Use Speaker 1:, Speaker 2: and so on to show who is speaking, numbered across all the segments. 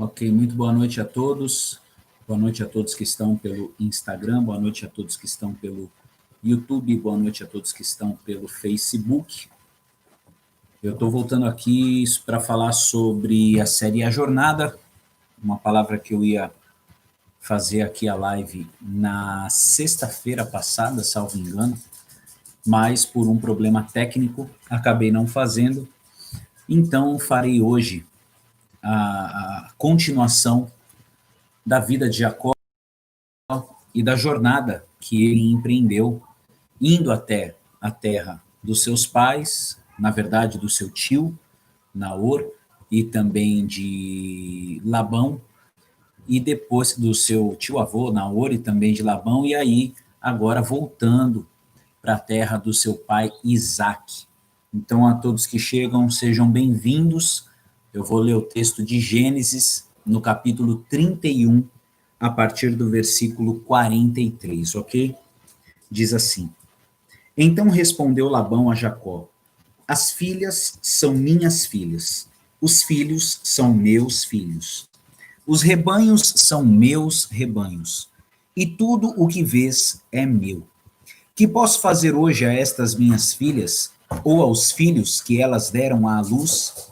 Speaker 1: Ok, muito boa noite a todos. Boa noite a todos que estão pelo Instagram, boa noite a todos que estão pelo YouTube, boa noite a todos que estão pelo Facebook. Eu estou voltando aqui para falar sobre a série A Jornada, uma palavra que eu ia fazer aqui a live na sexta-feira passada, salvo engano, mas por um problema técnico acabei não fazendo. Então farei hoje a continuação da vida de Jacó e da jornada que ele empreendeu, indo até a terra dos seus pais, na verdade do seu tio, Naor, e também de Labão, e depois do seu tio-avô, Naor, e também de Labão, e aí agora voltando para a terra do seu pai Isaque. Então, a todos que chegam, sejam bem-vindos. Eu vou ler o texto de Gênesis, no capítulo 31, a partir do versículo 43, ok? Diz assim: Então respondeu Labão a Jacó: As filhas são minhas filhas, os filhos são meus filhos, os rebanhos são meus rebanhos, e tudo o que vês é meu. Que posso fazer hoje a estas minhas filhas, ou aos filhos que elas deram à luz?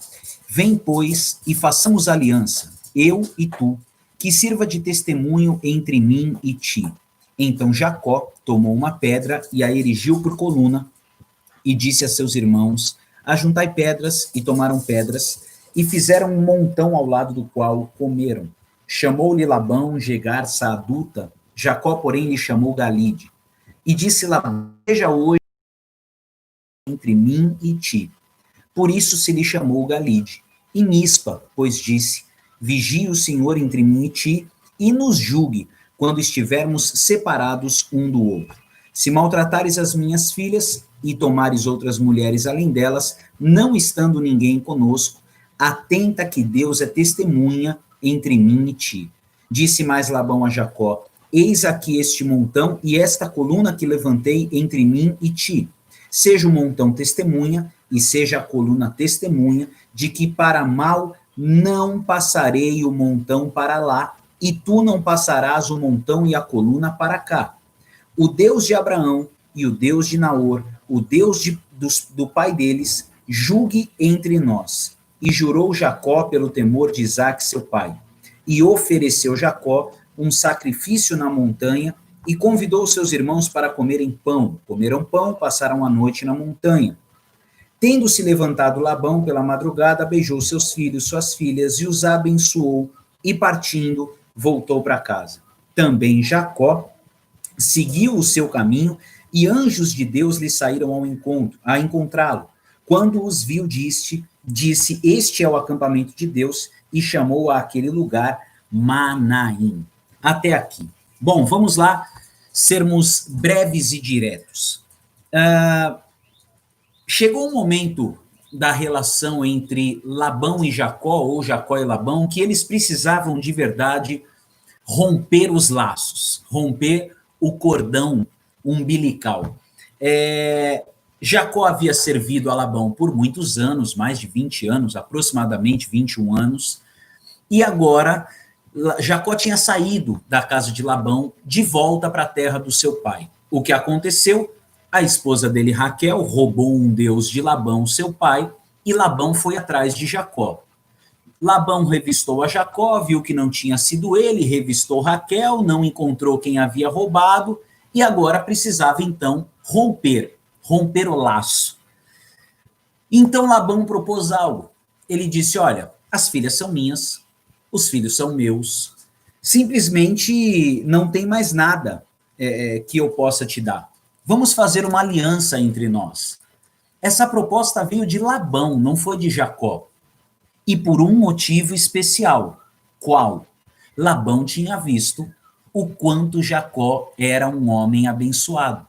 Speaker 1: Vem, pois, e façamos aliança, eu e tu, que sirva de testemunho entre mim e ti. Então Jacó tomou uma pedra e a erigiu por coluna, e disse a seus irmãos: Ajuntai pedras, e tomaram pedras, e fizeram um montão ao lado do qual comeram. Chamou-lhe Labão Jegar Saaduta, Jacó, porém, lhe chamou Galide. E disse Labão: Seja hoje entre mim e ti. Por isso se lhe chamou Galide. E Mispa, pois disse: Vigie o Senhor entre mim e ti, e nos julgue, quando estivermos separados um do outro. Se maltratares as minhas filhas, e tomares outras mulheres além delas, não estando ninguém conosco, atenta que Deus é testemunha entre mim e ti. Disse mais Labão a Jacó: Eis aqui este montão e esta coluna que levantei entre mim e ti. Seja o montão testemunha, e seja a coluna testemunha, de que para mal não passarei o montão para lá, e tu não passarás o montão e a coluna para cá. O Deus de Abraão e o Deus de Naor, o Deus do pai deles, julgue entre nós. E jurou Jacó pelo temor de Isaque, seu pai. E ofereceu Jacó um sacrifício na montanha, e convidou seus irmãos para comerem pão. Comeram pão, passaram a noite na montanha. Tendo-se levantado Labão pela madrugada, beijou seus filhos, suas filhas, e os abençoou, e partindo, voltou para casa. Também Jacó seguiu o seu caminho, e anjos de Deus lhe saíram a encontrá-lo. Quando os viu, disse: Este é o acampamento de Deus, e chamou aquele lugar Manaim. Até aqui. Bom, vamos lá, sermos breves e diretos. Chegou um momento da relação entre Labão e Jacó, ou Jacó e Labão, que eles precisavam de verdade romper os laços, romper o cordão umbilical. Jacó havia servido a Labão por muitos anos, mais de 20 anos, aproximadamente 21 anos, e agora Jacó tinha saído da casa de Labão de volta para a terra do seu pai. O que aconteceu? A esposa dele, Raquel, roubou um deus de Labão, seu pai, e Labão foi atrás de Jacó. Labão revistou a Jacó, viu que não tinha sido ele, revistou Raquel, não encontrou quem havia roubado, e agora precisava, então, romper o laço. Então Labão propôs algo. Ele disse: Olha, as filhas são minhas, os filhos são meus, simplesmente não tem mais nada que eu possa te dar. Vamos fazer uma aliança entre nós. Essa proposta veio de Labão, não foi de Jacó. E por um motivo especial. Qual? Labão tinha visto o quanto Jacó era um homem abençoado.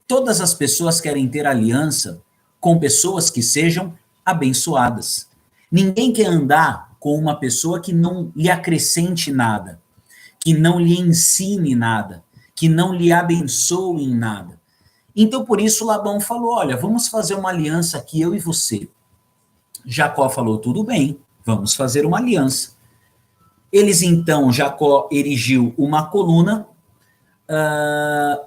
Speaker 1: Todas as pessoas querem ter aliança com pessoas que sejam abençoadas. Ninguém quer andar com uma pessoa que não lhe acrescente nada, que não lhe ensine nada, que não lhe abençoe em nada. Então, por isso, Labão falou: Olha, vamos fazer uma aliança aqui, eu e você. Jacó falou: Tudo bem, vamos fazer uma aliança. Eles então, Jacó erigiu uma coluna,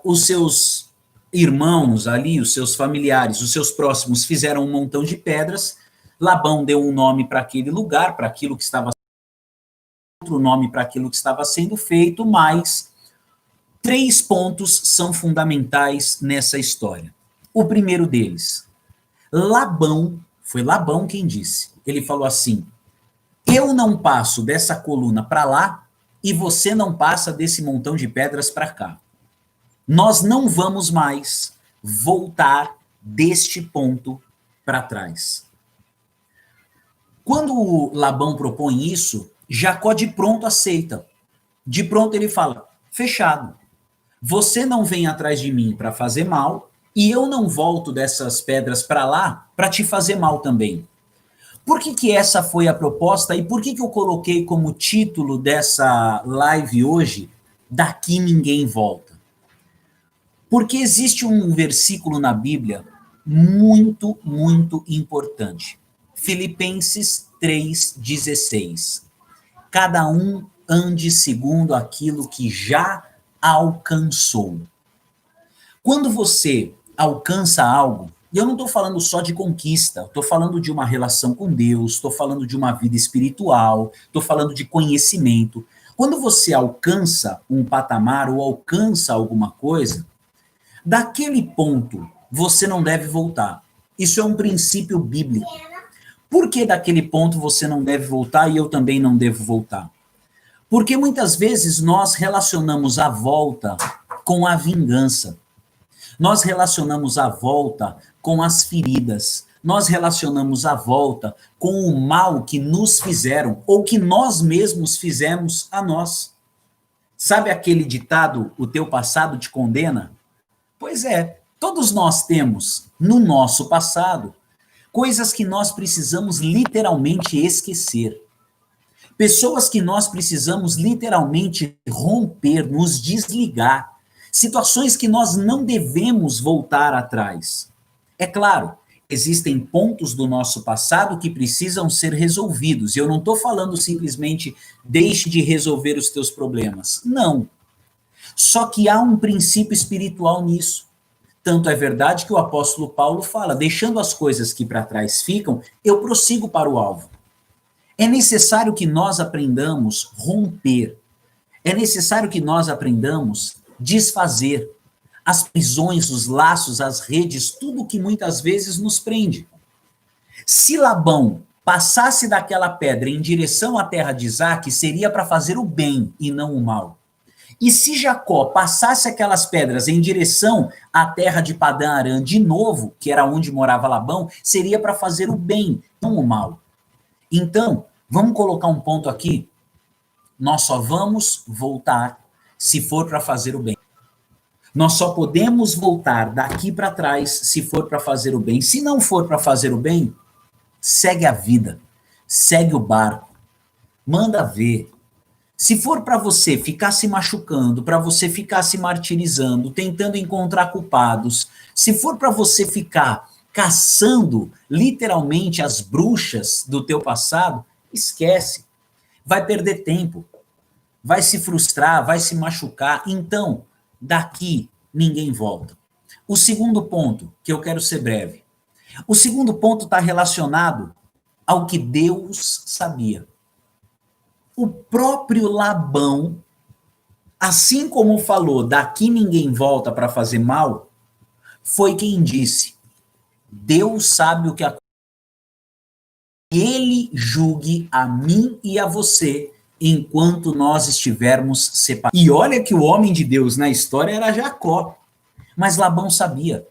Speaker 1: os seus irmãos ali, os seus familiares, os seus próximos fizeram um montão de pedras, Labão deu um nome para aquele lugar, para aquilo que estava outro nome para aquilo que estava sendo feito, mas 3 pontos são fundamentais nessa história. O primeiro deles, Labão, foi Labão quem disse, ele falou assim, eu não passo dessa coluna para lá e você não passa desse montão de pedras para cá. Nós não vamos mais voltar deste ponto para trás. Quando Labão propõe isso, Jacó de pronto aceita. De pronto ele fala, fechado. Você não vem atrás de mim para fazer mal e eu não volto dessas pedras para lá para te fazer mal também. Por que essa foi a proposta e por que eu coloquei como título dessa live hoje, Daqui Ninguém Volta? Porque existe um versículo na Bíblia muito, muito importante. Filipenses 3,16. Cada um ande segundo aquilo que já alcançou. Quando você alcança algo, e eu não estou falando só de conquista, estou falando de uma relação com Deus, estou falando de uma vida espiritual, estou falando de conhecimento. Quando você alcança um patamar ou alcança alguma coisa, daquele ponto você não deve voltar. Isso é um princípio bíblico. Por que daquele ponto você não deve voltar e eu também não devo voltar? Porque muitas vezes nós relacionamos a volta com a vingança. Nós relacionamos a volta com as feridas. Nós relacionamos a volta com o mal que nos fizeram ou que nós mesmos fizemos a nós. Sabe aquele ditado, o teu passado te condena? Pois é, todos nós temos no nosso passado coisas que nós precisamos literalmente esquecer. Pessoas que nós precisamos literalmente romper, nos desligar. Situações que nós não devemos voltar atrás. É claro, existem pontos do nosso passado que precisam ser resolvidos. Eu não estou falando simplesmente deixe de resolver os teus problemas. Não. Só que há um princípio espiritual nisso. Tanto é verdade que o apóstolo Paulo fala, deixando as coisas que para trás ficam, eu prossigo para o alvo. É necessário que nós aprendamos romper. É necessário que nós aprendamos desfazer as prisões, os laços, as redes, tudo que muitas vezes nos prende. Se Labão passasse daquela pedra em direção à terra de Isaac, seria para fazer o bem e não o mal. E se Jacó passasse aquelas pedras em direção à terra de Padã Arã de novo, que era onde morava Labão, seria para fazer o bem, não o mal. Então, vamos colocar um ponto aqui. Nós só vamos voltar se for para fazer o bem. Nós só podemos voltar daqui para trás se for para fazer o bem. Se não for para fazer o bem, segue a vida, segue o barco, manda ver. Se for para você ficar se machucando, para você ficar se martirizando, tentando encontrar culpados, se for para você ficar caçando literalmente as bruxas do teu passado, esquece. Vai perder tempo, vai se frustrar, vai se machucar. Então, daqui ninguém volta. O segundo ponto, que eu quero ser breve. O segundo ponto está relacionado ao que Deus sabia. O próprio Labão, assim como falou, daqui ninguém volta para fazer mal, foi quem disse, Deus sabe o que acontece. Ele julgue a mim e a você enquanto nós estivermos separados. E olha que o homem de Deus na história era Jacó, mas Labão sabia.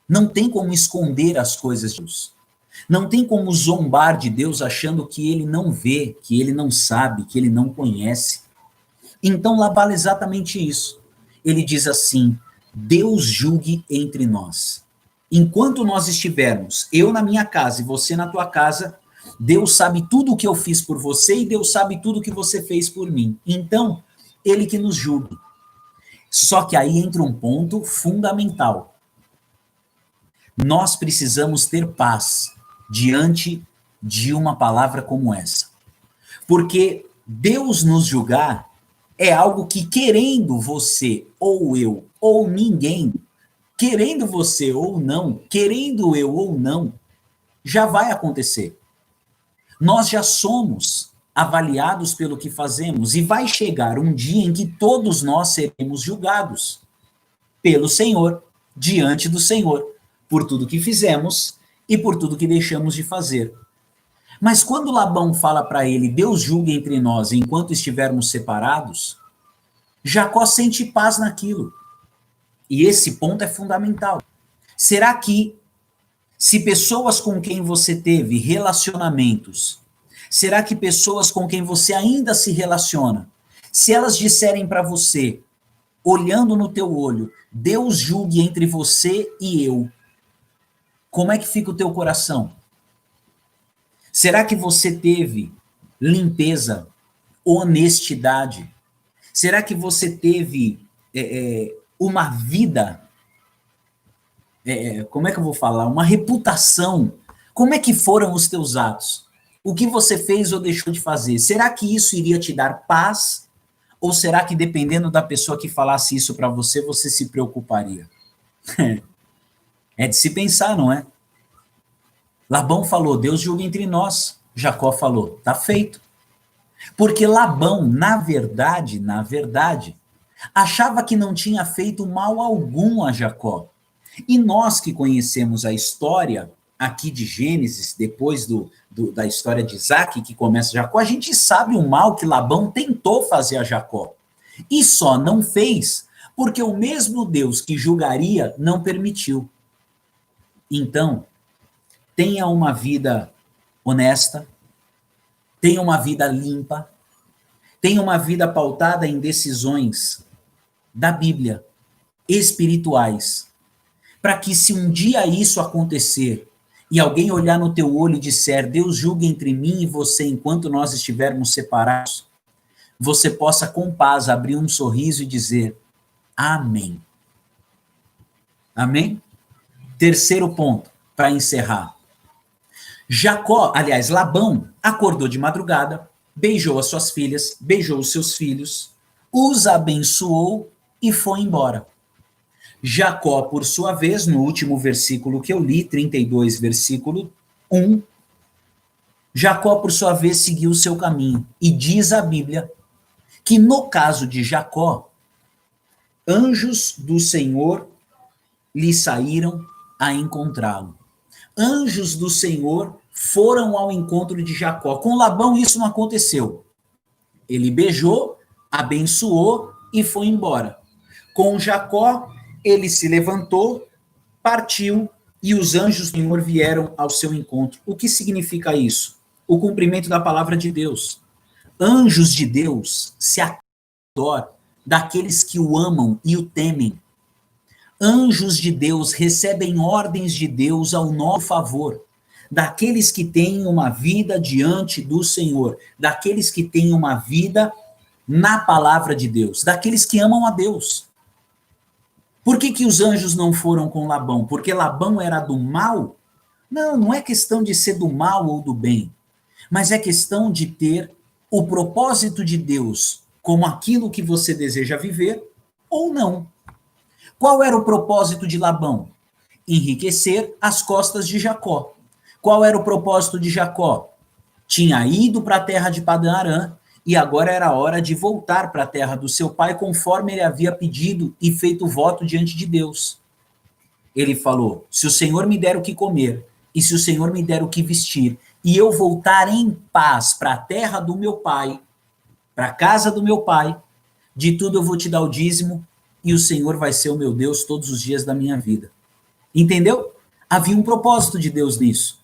Speaker 1: Não tem como esconder as coisas de Deus. Não tem como zombar de Deus achando que ele não vê, que ele não sabe, que ele não conhece. Então lá vale exatamente isso. Ele diz assim, Deus julgue entre nós. Enquanto nós estivermos, eu na minha casa e você na tua casa, Deus sabe tudo o que eu fiz por você e Deus sabe tudo o que você fez por mim. Então, ele que nos julgue. Só que aí entra um ponto fundamental. Nós precisamos ter paz diante de uma palavra como essa. Porque Deus nos julgar é algo que, querendo você, ou eu, ou ninguém, querendo você ou não, querendo eu ou não, já vai acontecer. Nós já somos avaliados pelo que fazemos e vai chegar um dia em que todos nós seremos julgados pelo Senhor, diante do Senhor, por tudo que fizemos e por tudo que deixamos de fazer. Mas quando Labão fala para ele, Deus julgue entre nós enquanto estivermos separados, Jacó sente paz naquilo. E esse ponto é fundamental. Será que, se pessoas com quem você teve relacionamentos, será que pessoas com quem você ainda se relaciona, se elas disserem para você, olhando no teu olho, Deus julgue entre você e eu, como é que fica o teu coração? Será que você teve limpeza, honestidade? Será que você teve uma vida, como é que eu vou falar? Uma reputação? Como é que foram os teus atos? O que você fez ou deixou de fazer? Será que isso iria te dar paz? Ou será que, dependendo da pessoa que falasse isso para você, você se preocuparia? É de se pensar, não é? Labão falou, Deus julga entre nós. Jacó falou, tá feito. Porque Labão, na verdade, achava que não tinha feito mal algum a Jacó. E nós que conhecemos a história aqui de Gênesis, depois da história de Isaac, que começa Jacó, a gente sabe o mal que Labão tentou fazer a Jacó. E só não fez porque o mesmo Deus que julgaria não permitiu. Então, tenha uma vida honesta, tenha uma vida limpa, tenha uma vida pautada em decisões da Bíblia, espirituais, para que, se um dia isso acontecer e alguém olhar no teu olho e disser, Deus julgue entre mim e você enquanto nós estivermos separados, você possa com paz abrir um sorriso e dizer, amém. Amém? Terceiro ponto, para encerrar. Labão acordou de madrugada, beijou as suas filhas, beijou os seus filhos, os abençoou e foi embora. Jacó, por sua vez, no último versículo que eu li, 32, versículo 1, Jacó, por sua vez, seguiu o seu caminho. E diz a Bíblia que, no caso de Jacó, anjos do Senhor lhe saíram a encontrá-lo. Anjos do Senhor foram ao encontro de Jacó. Com Labão isso não aconteceu. Ele beijou, abençoou e foi embora. Com Jacó, ele se levantou, partiu e os anjos do Senhor vieram ao seu encontro. O que significa isso? O cumprimento da palavra de Deus. Anjos de Deus se adoram daqueles que o amam e o temem. Anjos de Deus recebem ordens de Deus ao nosso favor, daqueles que têm uma vida diante do Senhor, daqueles que têm uma vida na palavra de Deus, daqueles que amam a Deus. Por que os anjos não foram com Labão? Porque Labão era do mal? Não, não é questão de ser do mal ou do bem, mas é questão de ter o propósito de Deus como aquilo que você deseja viver ou não. Qual era o propósito de Labão? Enriquecer às costas de Jacó. Qual era o propósito de Jacó? Tinha ido para a terra de Padã-Arã e agora era a hora de voltar para a terra do seu pai, conforme ele havia pedido e feito voto diante de Deus. Ele falou, se o Senhor me der o que comer, e se o Senhor me der o que vestir, e eu voltar em paz para a terra do meu pai, para a casa do meu pai, de tudo eu vou te dar o dízimo, e o Senhor vai ser o meu Deus todos os dias da minha vida. Entendeu? Havia um propósito de Deus nisso.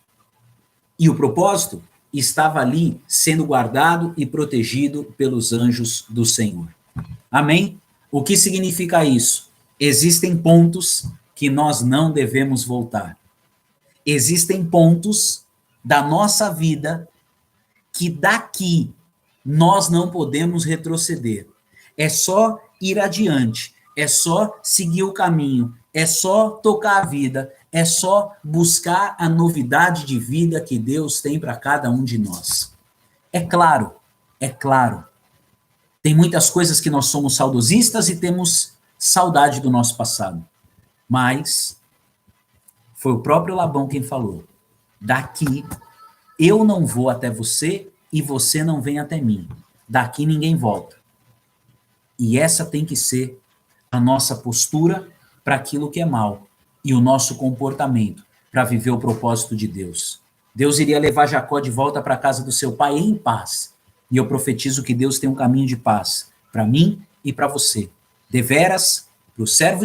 Speaker 1: E o propósito estava ali sendo guardado e protegido pelos anjos do Senhor. Amém? O que significa isso? Existem pontos que nós não devemos voltar. Existem pontos da nossa vida que daqui nós não podemos retroceder. É só ir adiante, é só seguir o caminho, é só tocar a vida, é só buscar a novidade de vida que Deus tem para cada um de nós. É claro É claro, tem muitas coisas que nós somos saudosistas e temos saudade do nosso passado. Mas foi o próprio Labão quem falou: daqui eu não vou até você e você não vem até mim. Daqui ninguém volta. E essa tem que ser a nossa postura para aquilo que é mal e o nosso comportamento para viver o propósito de Deus. Deus iria levar Jacó de volta para a casa do seu pai em paz. E eu profetizo que Deus tem um caminho de paz para mim e para você. Deveras, para o servo de